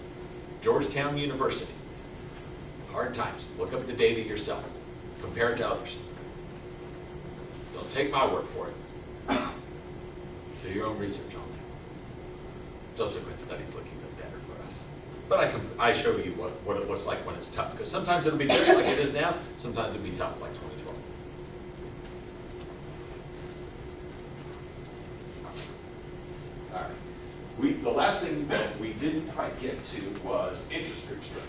Georgetown University. Hard Times. Look up the data yourself. Compare it to others. Don't take my word for it. Do your own research on that. Subsequent studies look even better for us. But I show you what it looks like when it's tough. Because sometimes it'll be great like it is now. Sometimes it'll be tough like 2012. All right. The last thing that we didn't quite get to was interest group strength.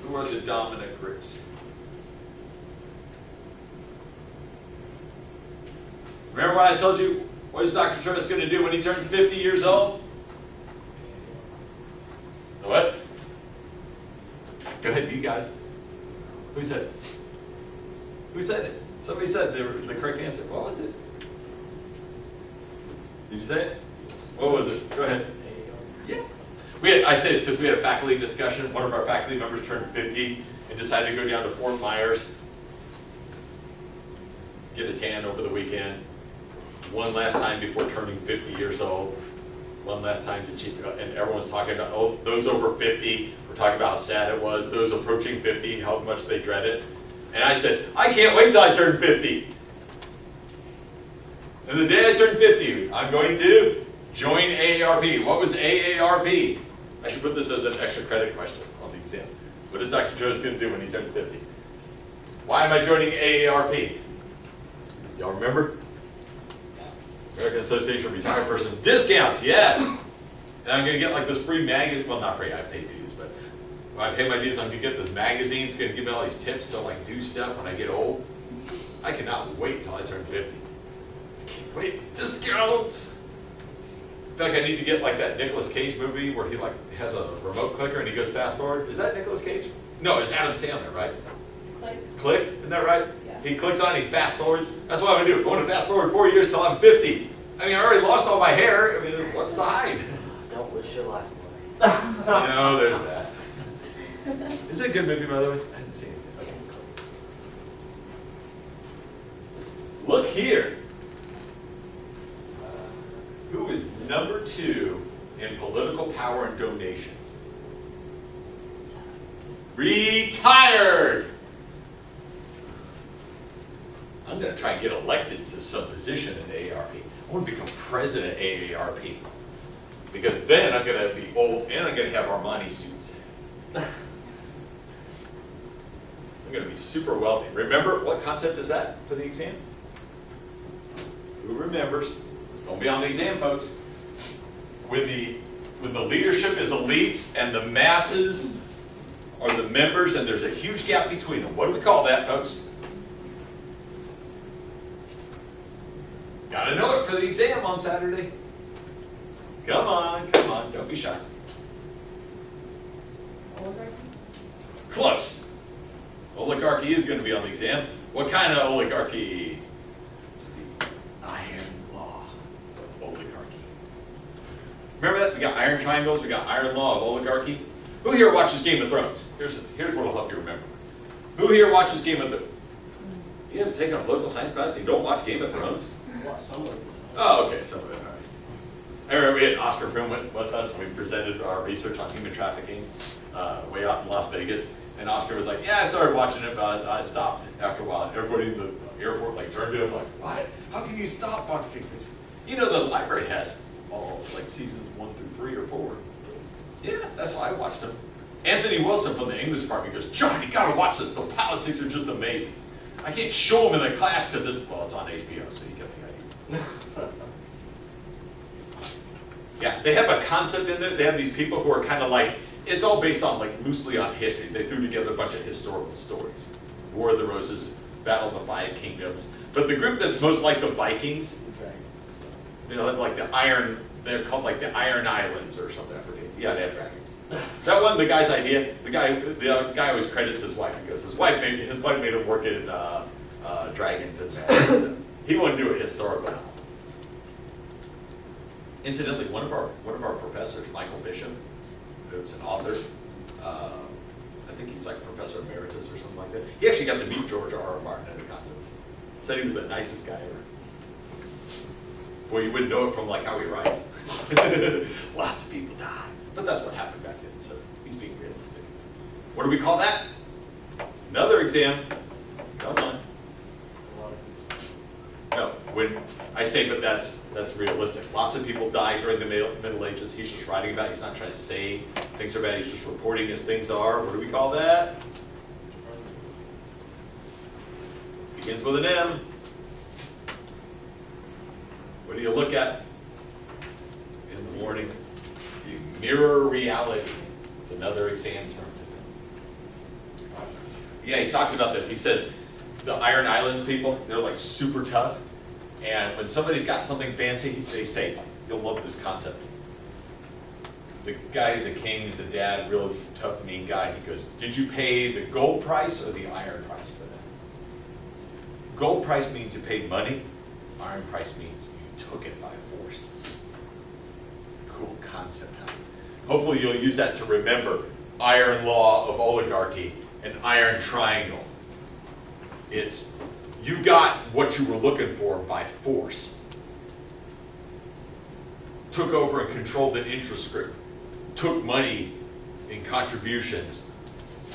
Who are the dominant groups? Remember what I told you? What is Dr. Travis going to do when he turns 50 years old? What? Go ahead, you got it. Who said it? Who said it? Somebody said the correct answer. What was it? Did you say it? What was it? Go ahead. Yeah. I say this because we had a faculty discussion. One of our faculty members turned 50 and decided to go down to Fort Myers, get a tan over the weekend, one last time before turning 50 years old, one last time to cheap, and everyone's talking about, oh, those over 50, we're talking about how sad it was, those approaching 50, how much they dread it. And I said, I can't wait till I turn 50. And the day I turn 50, I'm going to join AARP. What was AARP? I should put this as an extra credit question on the exam. What is Dr. Jones going to do when he turns 50? Why am I joining AARP? Y'all remember? American Association of Retired Persons. Discounts, yes! And I'm going to get like this free magazine. Well, not free, I pay dues, but when I pay my dues, I'm going to get this magazine. It's going to give me all these tips to like do stuff when I get old. I cannot wait till I turn 50. I can't wait. Discounts! I feel like I need to get like that Nicolas Cage movie where he like has a remote clicker and he goes fast forward. Is that Nicolas Cage? No, it's Adam Sandler, right? Click, isn't that right? Yeah. He clicks on it, he fast forwards. That's what I'm gonna do. I'm going to fast forward 4 years till I'm 50. I mean, I already lost all my hair. I mean, what's to hide? Don't wish your life away. No, there's that. Is it a good movie, by the way? I didn't see it. Okay. Look here. Who is number 2 in political power and donations? Retired! I'm going to try and get elected to some position in AARP. I want to become president of AARP. Because then I'm going to be old and I'm going to have Armani suits. I'm going to be super wealthy. Remember, what concept is that for the exam? Who remembers? It's going to be on the exam, folks. When the leadership is elites and the masses are the members and there's a huge gap between them. What do we call that, folks? Gotta know it for the exam on Saturday. Come on, don't be shy. Oligarchy? Close. Oligarchy is going to be on the exam. What kind of oligarchy? It's the iron law of oligarchy. Remember that? We got iron triangles, we got iron law of oligarchy. Who here watches Game of Thrones? Here's what will help you remember. Who here watches Game of Thrones? You have taken a political science class and you don't watch Game of Thrones? Well, somewhere. Oh, okay, some of it, all right. I remember we had Oscar Prim with us when we presented our research on human trafficking way out in Las Vegas. And Oscar was like, yeah, I started watching it, but I stopped after a while. Everybody in the airport like turned to him like, what? How can you stop watching this? You know, the library has all like seasons 1 through 3 or 4. Yeah, that's how I watched them. Anthony Wilson from the English department goes, John, you gotta watch this. The politics are just amazing. I can't show them in the class because it's on HBO, so you get the idea. Yeah, they have a concept in there. They have these people who are kind of like, it's all based on like loosely on history. They threw together a bunch of historical stories. War of the Roses, Battle of the Five Kingdoms. But the group that's most like the Vikings, they have like the Iron, they're called like the Iron Islands or something, I forget. Yeah, they have dragons. That wasn't the guy's idea. The guy always credits his wife because his wife made him work in dragons and stuff. He wanted to do a historical novel. Incidentally, one of our professors, Michael Bishop, who's an author, I think he's like professor emeritus or something like that. He actually got to meet George R.R. Martin at a conference. Said he was the nicest guy ever. Boy, you wouldn't know it from like how he writes. Lots of people died, but that's what happened back then. So he's being realistic. What do we call that? Another exam. Come on. No, when I say, but that's realistic. Lots of people died during the Middle Ages. He's just writing about it. He's not trying to say things are bad. He's just reporting as things are. What do we call that? Begins with an M. What do you look at in the morning? You mirror reality. It's another exam term. Yeah, he talks about this. He says the Iron Islands people, they're like super tough. And when somebody's got something fancy, they say, you'll love this concept. The guy who's a king, he's a dad, real tough, mean guy. He goes, did you pay the gold price or the iron price for that? Gold price means you paid money. Iron price means you took it by force. Cool concept, huh? Hopefully you'll use that to remember iron law of oligarchy and iron triangle. It's you got what you were looking for by force. Took over and controlled an interest group. Took money in contributions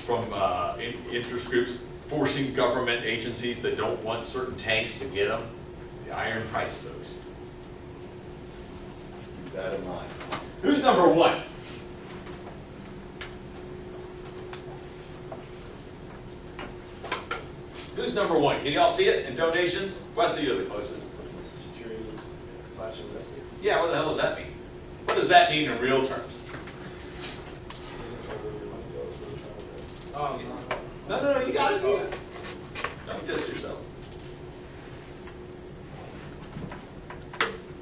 from interest groups, forcing government agencies that don't want certain tanks to get them. The iron price, folks. Keep that in mind. Who's number one? Who's number one? Can y'all see it in donations? Wesley, you're the closest. Securities/investment. Yeah, what the hell does that mean? What does that mean in real terms? No, you got it. Yeah. Don't diss yourself.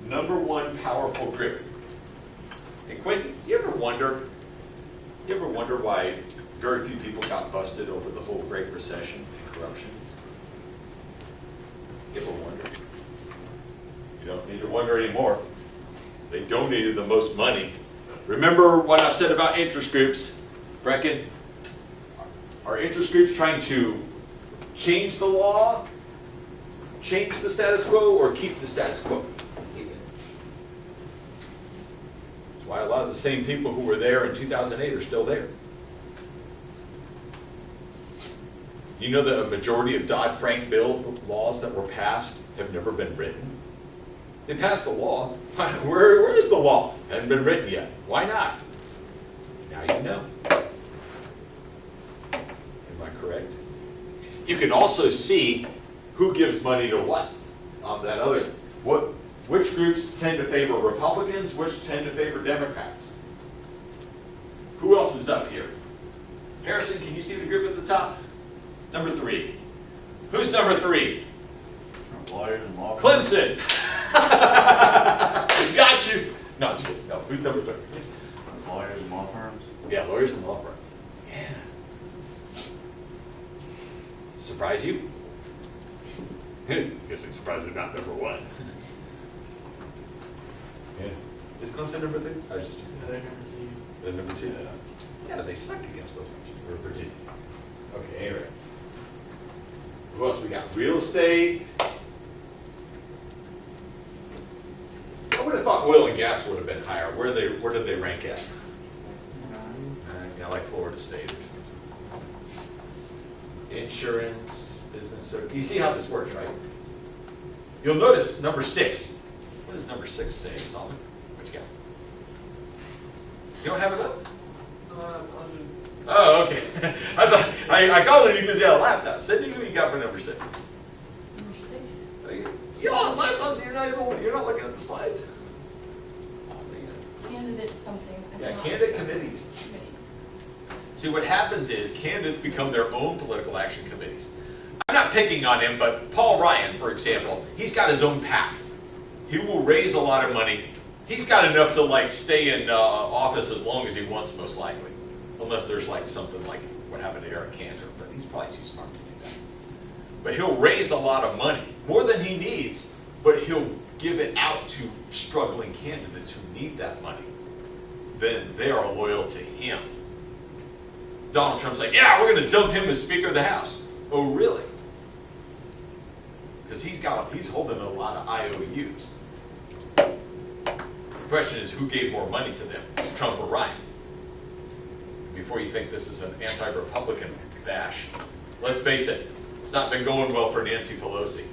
Number one powerful grip. Hey Quentin, you ever wonder why very few people got busted over the whole Great Recession and corruption? You ever wonder? You don't need to wonder anymore. They donated the most money. Remember what I said about interest groups? Brecken, are interest groups trying to change the law, change the status quo, or keep the status quo? That's why a lot of the same people who were there in 2008 are still there. You know that a majority of Dodd-Frank bill laws that were passed have never been written? They passed the law. Where is the law? Hasn't been written yet. Why not? Now you know. Am I correct? You can also see who gives money to what on that other. Which groups tend to favor Republicans, which tend to favor Democrats? Who else is up here? Harrison, can you see the group at the top? Number 3. Who's number 3? Lawyers and law firms. Clemson. Got you. No, I'm just kidding. No, who's number 3? Lawyers and law firms. Yeah, lawyers and law firms. Yeah. Surprise you? Guessing surprise is not number 1. Yeah. Is Clemson number 3? I was just checking. They're number 2. They're number 2. Yeah, they suck against West Virginia. Okay, anyway. Who else we got? Real estate. I would have thought oil and gas would have been higher. Where did they rank at? 9. Yeah, like Florida State. Insurance, business service. You see how this works, right? You'll notice number 6. What does number 6 say, Solomon? What you got? You don't have it up? Oh, okay. I called it because you had a laptop. Send me who you got for number 6. Number 6. You all have laptops, so you're not looking at the slides. Candidate something. I Yeah, cannot- candidate committees. Committees. See, what happens is candidates become their own political action committees. I'm not picking on him, but Paul Ryan, for example, he's got his own PAC. He will raise a lot of money. He's got enough to like stay in office as long as he wants, most likely. Unless there's like something like what happened to Eric Cantor, but he's probably too smart to do that. But he'll raise a lot of money, more than he needs, but he'll give it out to struggling candidates who need that money. Then they are loyal to him. Donald Trump's like, yeah, we're going to dump him as Speaker of the House. Oh, really? Because he's holding a lot of IOUs. The question is, who gave more money to them, Trump or Ryan? Before you think this is an anti-Republican bash, let's face it, it's not been going well for Nancy Pelosi.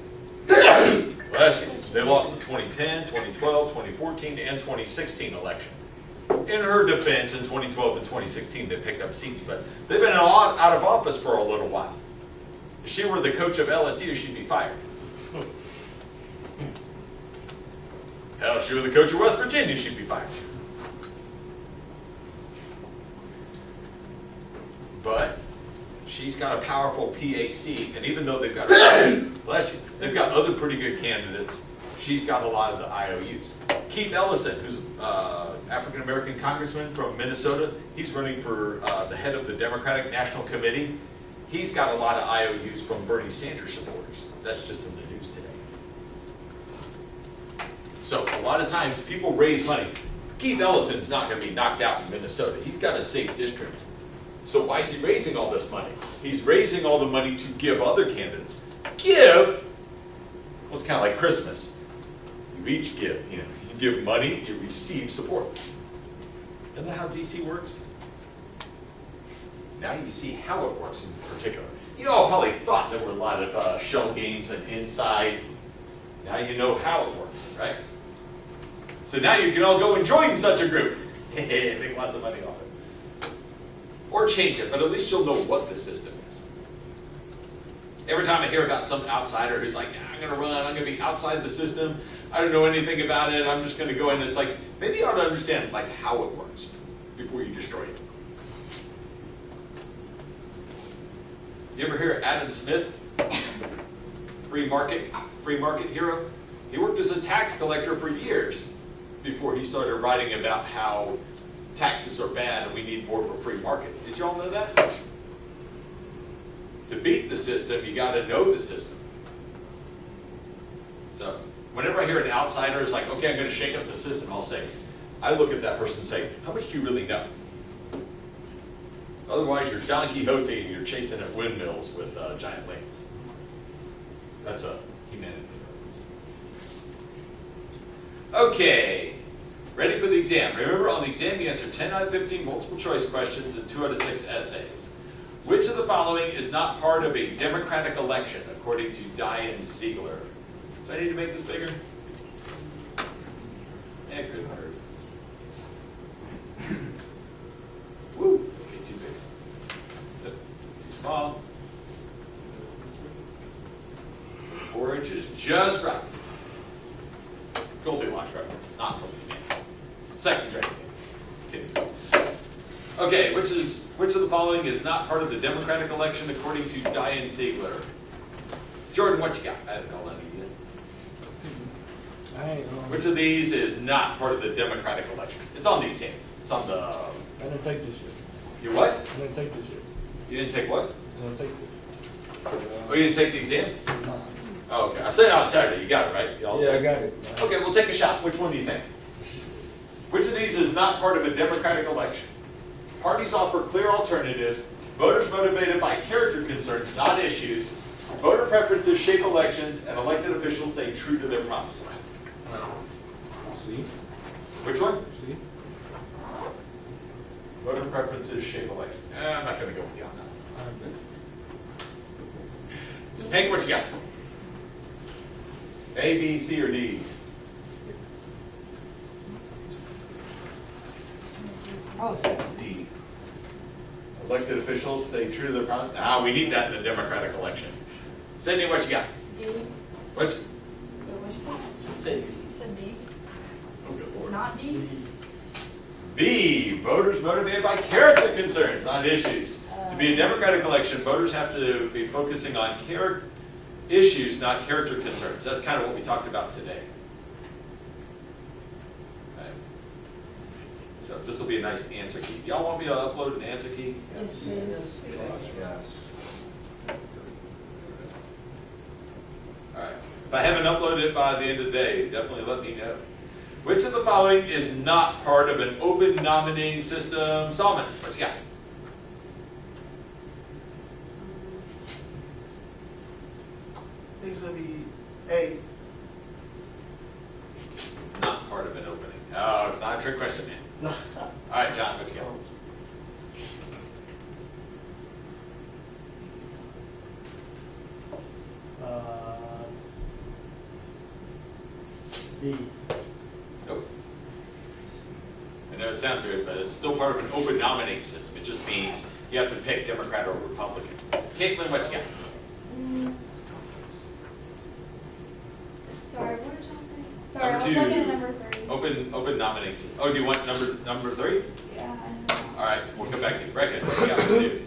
Bless you. They lost the 2010, 2012, 2014, and 2016 election. In her defense, in 2012 and 2016, they picked up seats, but they've been out of office for a little while. If she were the coach of LSU, she'd be fired. Hell, if she were the coach of West Virginia, she'd be fired. But she she's got a powerful PAC, and even though they've got, bless you, they've got other pretty good candidates, she's got a lot of the IOUs. Keith Ellison, who's African-American congressman from Minnesota, he's running for the head of the Democratic National Committee. He's got a lot of IOUs from Bernie Sanders supporters. That's just in the news today. So a lot of times people raise money. Keith Ellison's not going to be knocked out in Minnesota. He's got a safe district. So why is he raising all this money? He's raising all the money to give other candidates. Give? Well, it's kind of like Christmas. You each give. You give money, you receive support. Isn't that how DC works? Now you see how it works in particular. You all probably thought there were a lot of shell games and inside. Now you know how it works, right? So now you can all go and join such a group. Make lots of money off it. Or change it, but at least you'll know what the system is. Every time I hear about some outsider who's like, I'm going to run, I'm going to be outside the system, I don't know anything about it, I'm just going to go in, it's like, maybe you ought to understand like how it works before you destroy it. You ever hear of Adam Smith? Free market hero? He worked as a tax collector for years before he started writing about how taxes are bad and we need more of a free market. Did y'all know that? To beat the system, you got to know the system. So whenever I hear an outsider is like, okay, I'm going to shake up the system, I'll say, I look at that person and say, how much do you really know? Otherwise, you're Don Quixote and you're chasing at windmills with giant lanes. That's a humanity. Okay, ready for the exam. Remember, on the exam, you answer 10 out of 15 multiple choice questions and 2 out of 6 essays. Which of the following is not part of a democratic election, according to Diane Ziegler? Do I need to make this bigger? Yeah, it couldn't hurt. Woo, okay, too big. Too small. 4 inches, just right. Goldilocks reference, not from the man. Second grade. Kidding. Okay, which of the following is not part of the democratic election according to Diane Ziegler? Jordan, what you got? I haven't called on you yet. Which of these is not part of the democratic election? It's on the exam. It's on the. I didn't take this year. You what? I didn't take this year. You didn't take what? I didn't take this. Oh, you didn't take the exam? No. Oh, okay. I said it on Saturday. You got it, right? Y'all Yeah, I got it. Okay, we'll take a shot. Which one do you think? Which of these is not part of a democratic election? Parties offer clear alternatives. Voters motivated by character concerns, not issues. Voter preferences shape elections, and elected officials stay true to their promises. See? Which one? See? Voter preferences shape elections. I'm not going to go with you on that. Hank, what you got? A, B, C, or D? Probably say D. Elected officials stay true to their promise. Ah, we need that in a democratic election. Sydney, what you got? D. What? What'd you say? Say. You said D? Oh, good It's Lord. not D? B. Voters motivated by character concerns, not issues. To be a democratic election, voters have to be focusing on issues, not character concerns. That's kind of what we talked about today. Okay. So this will be a nice answer key. Y'all want me to upload an answer key? Yes, please. Yes. All right. If I haven't uploaded it by the end of the day, definitely let me know. Which of the following is not part of an open nominating system? Solomon, what you got? I think it's gonna be A. Not part of an opening. Oh, it's not a trick question, man. All right, John, what you got? D. Nope. I know it sounds weird, but it's still part of an open nominating system. It just means you have to pick Democrat or Republican. Caitlin, what you got? Sorry, what did y'all say? Sorry, I was Number looking at two. number 3. Open nominating system. Oh, do you want number 3? Yeah, I know. All right, we'll come back to you. Brecken, what you got? Let's do.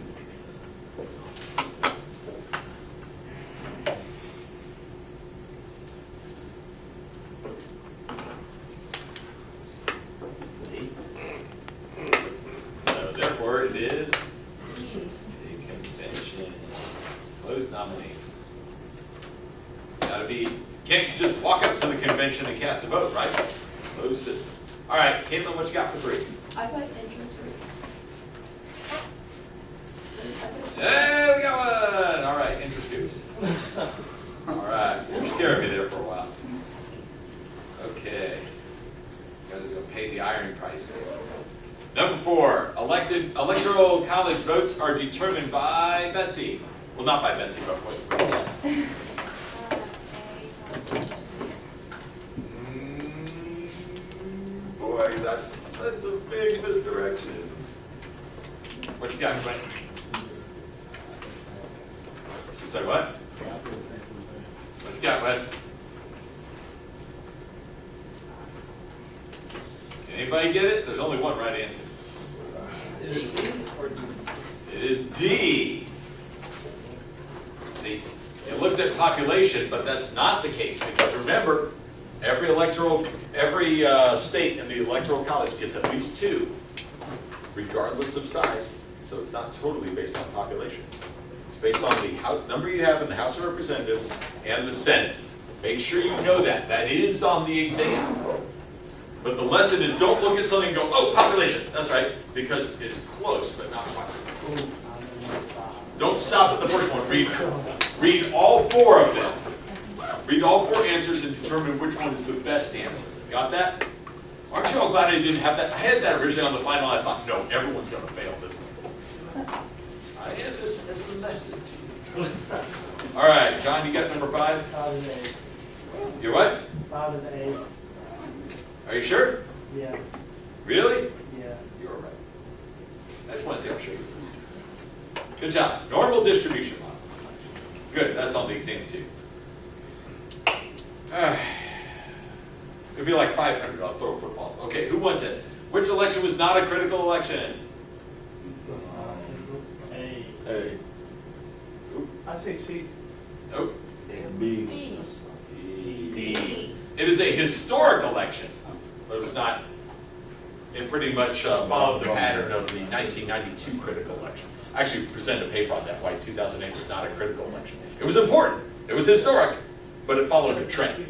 can't just walk up to the convention and cast a vote, right? Closed system. All right, Caitlin, what you got for 3? I put interest rate. Hey, we got one. All right, interest dues. All right, you're scaring me there for a while. Okay, you guys are gonna pay the iron price. Number 4, electoral college votes are determined by Betsy. Well, not by Betsy, but what? Boy, that's a big misdirection. What you got, Glenn? You said what? What you got, Wes? Anybody get it? There's only one right answer. It is D. See, you looked at population, but that's not the case because remember, every state in the electoral college gets at least 2, regardless of size. So it's not totally based on population. It's based on the number you have in the House of Representatives and the Senate. Make sure you know that. That is on the exam. But the lesson is don't look at something and go, oh, population. That's right, because it's close, but not quite. Don't stop at the first one. Read all 4 of them. Read all 4 answers and determine which one is the best answer. Got that? Aren't you all glad I didn't have that? I had that originally on the final. I thought, no, everyone's going to fail this one. I had this as a message. All right, John, you got number 5? 5 and 8. You what? 5 and 8. Are you sure? Yeah. Really? Yeah. You're right. I just want to see how sure you are. Good job. Normal distribution model. Good, that's on the exam too. It'd be like 500, I'll throw a football. Okay, who wants it? Which election was not a critical election? A. A. I say C. Nope. B. D. It is a historic election, but it was not, it pretty much followed the pattern of the 1992 critical election. I actually presented a paper on that, why 2008 was not a critical election. It was important, it was historic, but it followed a trend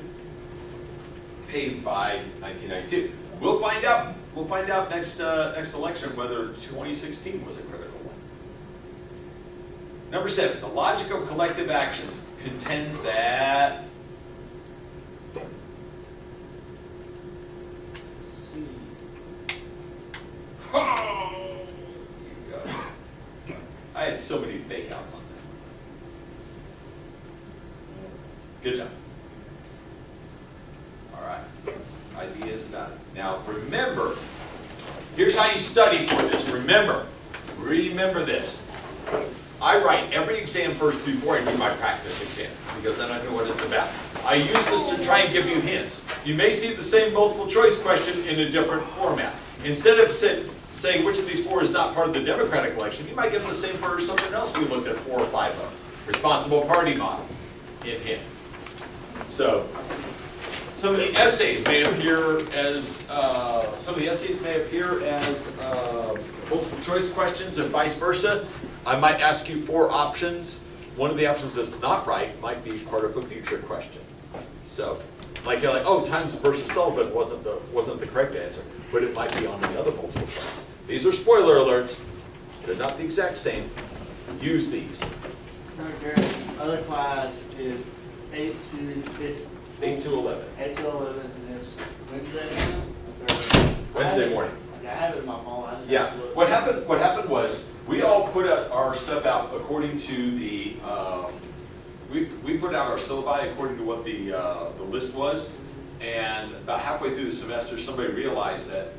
paved by 1992. We'll find out next election whether 2016 was a critical one. Number 7, the logic of collective action contends that C. oh, you got it. I had so many fake outs on that. Good job. All right, ideas done. Now remember, here's how you study for this. Remember this. I write every exam first before I do my practice exam, because then I know what it's about. I use this to try and give you hints. You may see the same multiple choice question in a different format. Instead of saying which of these 4 is not part of the Democratic election, you might get the same for something else we looked at 4 or 5 of. Responsible party model in hint. So some of the essays may appear as multiple choice questions and vice versa. I might ask you 4 options. One of the options that's not right might be part of a future question. So, like you're like, oh, Times versus Sullivan wasn't the correct answer, but it might be on the other multiple choice. These are spoiler alerts. They're not the exact same. Use these. Other class is 8 to this. 8 to 11. 8 to 11 and this Wednesday. Wednesday morning. I have it in my phone. I just Yeah. have to look. What happened was we all put our stuff out according to the we put out our syllabi according to what the list was, and about halfway through the semester, somebody realized that